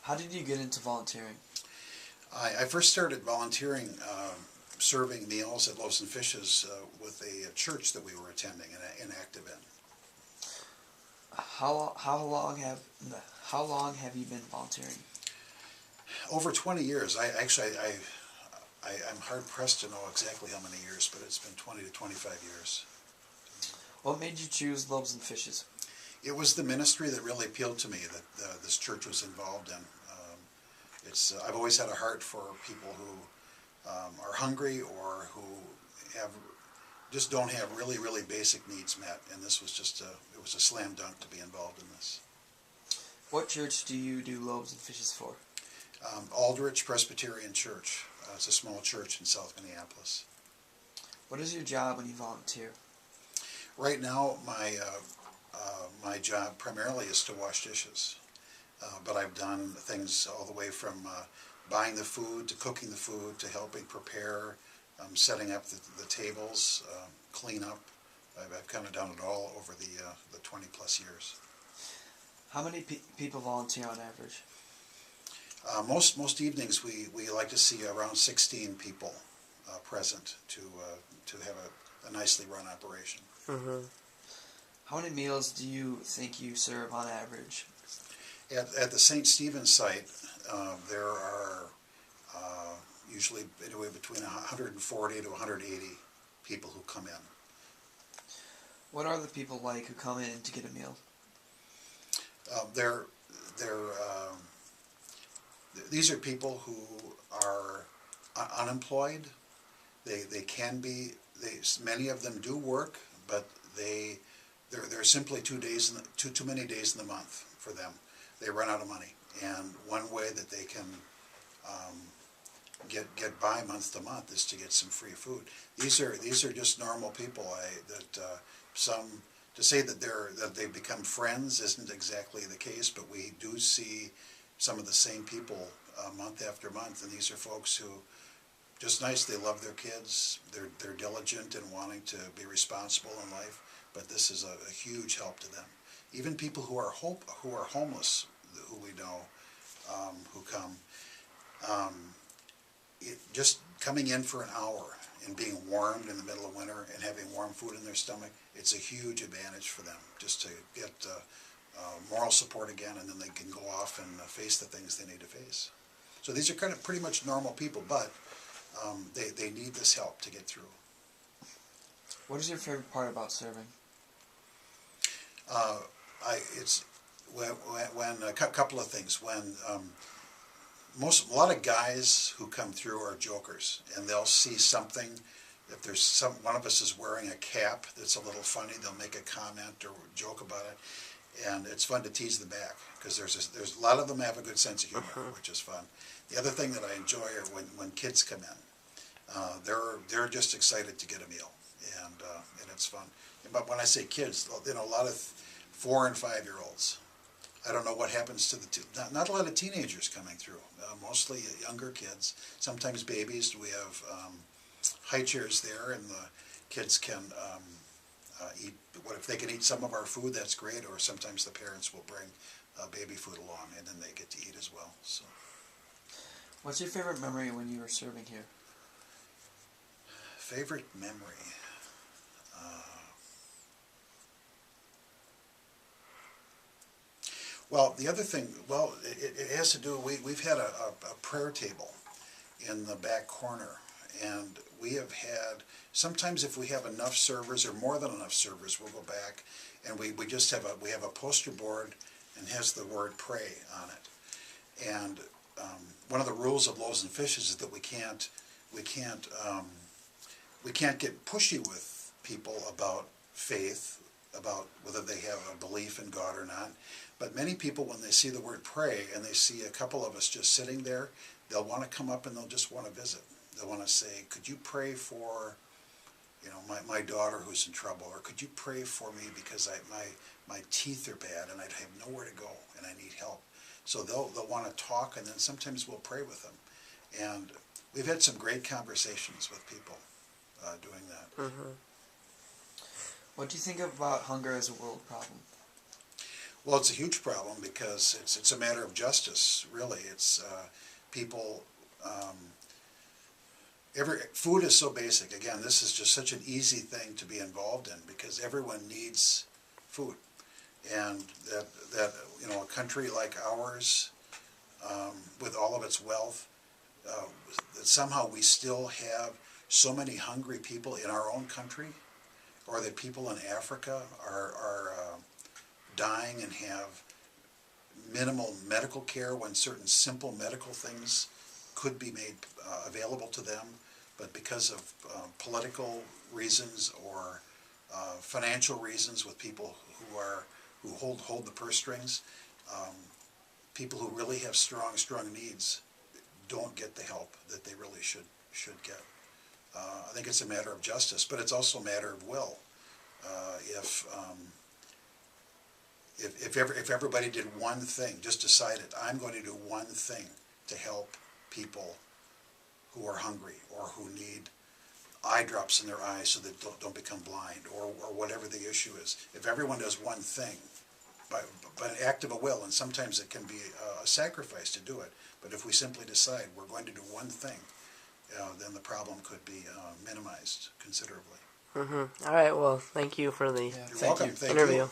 How did you get into volunteering? I first started volunteering, serving meals at Loaves and Fishes with a church that we were attending and active in. How long have you been volunteering? Over 20 years. I'm hard pressed to know exactly how many years, but it's been 20 to 25 years. What made you choose Loaves and Fishes? It was the ministry that really appealed to me that this church was involved in. I've always had a heart for people who are hungry or who have just don't have really basic needs met, and this was it was a slam dunk to be involved in this. What church do you do Loaves and Fishes for? Aldrich Presbyterian Church. It's a small church in South Minneapolis. What is your job when you volunteer? Right now, my job primarily is to wash dishes, but I've done things all the way from buying the food to cooking the food to helping prepare, setting up the tables, clean up. I've kind of done it all over the 20 plus years. Have many people volunteer on average? Most evenings we like to see around 16 people present to have a nicely run operation. Mm-hmm. How many meals do you think you serve on average? At the St. Stephen's site, there are usually anywhere between 140 to 180 people who come in. What are the people like who come in to get a meal? These are people who are unemployed. They can be. Many of them do work, but there are simply too many days in the month for them. They run out of money, and one way that they can get by month to month is to get some free food. These are just normal people. To say that they've become friends isn't exactly the case, but we do see some of the same people month after month, and these are folks who just nice. They love their kids. They're diligent in wanting to be responsible in life, but this is a huge help to them. Even people who are homeless, who we know, who come, just coming in for an hour and being warmed in the middle of winter and having warm food in their stomach, it's a huge advantage for them just to get moral support again, and then they can go off and face the things they need to face. So these are kind of pretty much normal people, but they need this help to get through. What is your favorite part about serving? It's when a couple of things. When a lot of guys who come through are jokers, and they'll see something. If there's one of us is wearing a cap that's a little funny, they'll make a comment or joke about it, and it's fun to tease them back because there's a lot of them have a good sense of humor, which is fun. The other thing that I enjoy are when kids come in. They're just excited to get a meal, and it's fun. But when I say kids, a lot of 4 and 5 year olds. I don't know what happens to not a lot of teenagers coming through. Mostly younger kids. Sometimes babies. We have high chairs there, and the kids can eat. What if they can eat some of our food? That's great. Or sometimes the parents will bring baby food along, and then they get to eat as well. So, what's your favorite memory when you were serving here? Favorite memory. Well, the other thing, it has to do. We've had a prayer table in the back corner, and we have had. Sometimes, if we have enough servers or more than enough servers, we'll go back, and we just have a poster board, and has the word "pray" on it. And one of the rules of Loaves and Fishes is that we can't get pushy with people about faith, about whether they have a belief in God or not. But many people, when they see the word pray and they see a couple of us just sitting there, they'll want to come up and they'll just want to visit. They'll want to say, could you pray for, my daughter who's in trouble, or could you pray for me because my teeth are bad and I have nowhere to go and I need help. So they'll want to talk, and then sometimes we'll pray with them. And we've had some great conversations with people doing that. Mm-hmm. What do you think about hunger as a world problem? Well, it's a huge problem because it's a matter of justice, really. It's people. Food is so basic. Again, this is just such an easy thing to be involved in because everyone needs food, and that a country like ours, with all of its wealth, that somehow we still have so many hungry people in our own country, or that people in Africa are dying and have minimal medical care when certain simple medical things could be made available to them, but because of political reasons or financial reasons with people who hold the purse strings, people who really have strong needs don't get the help that they really should get. I think it's a matter of justice, but it's also a matter of will. If everybody did one thing, just decided, I'm going to do one thing to help people who are hungry or who need eye drops in their eyes so they don't become blind, or whatever the issue is. If everyone does one thing, by an act of a will, and sometimes it can be a sacrifice to do it, but if we simply decide we're going to do one thing, then the problem could be minimized considerably. All right, well, thank you for the Yeah, You're thank welcome. you. Thank interview. you.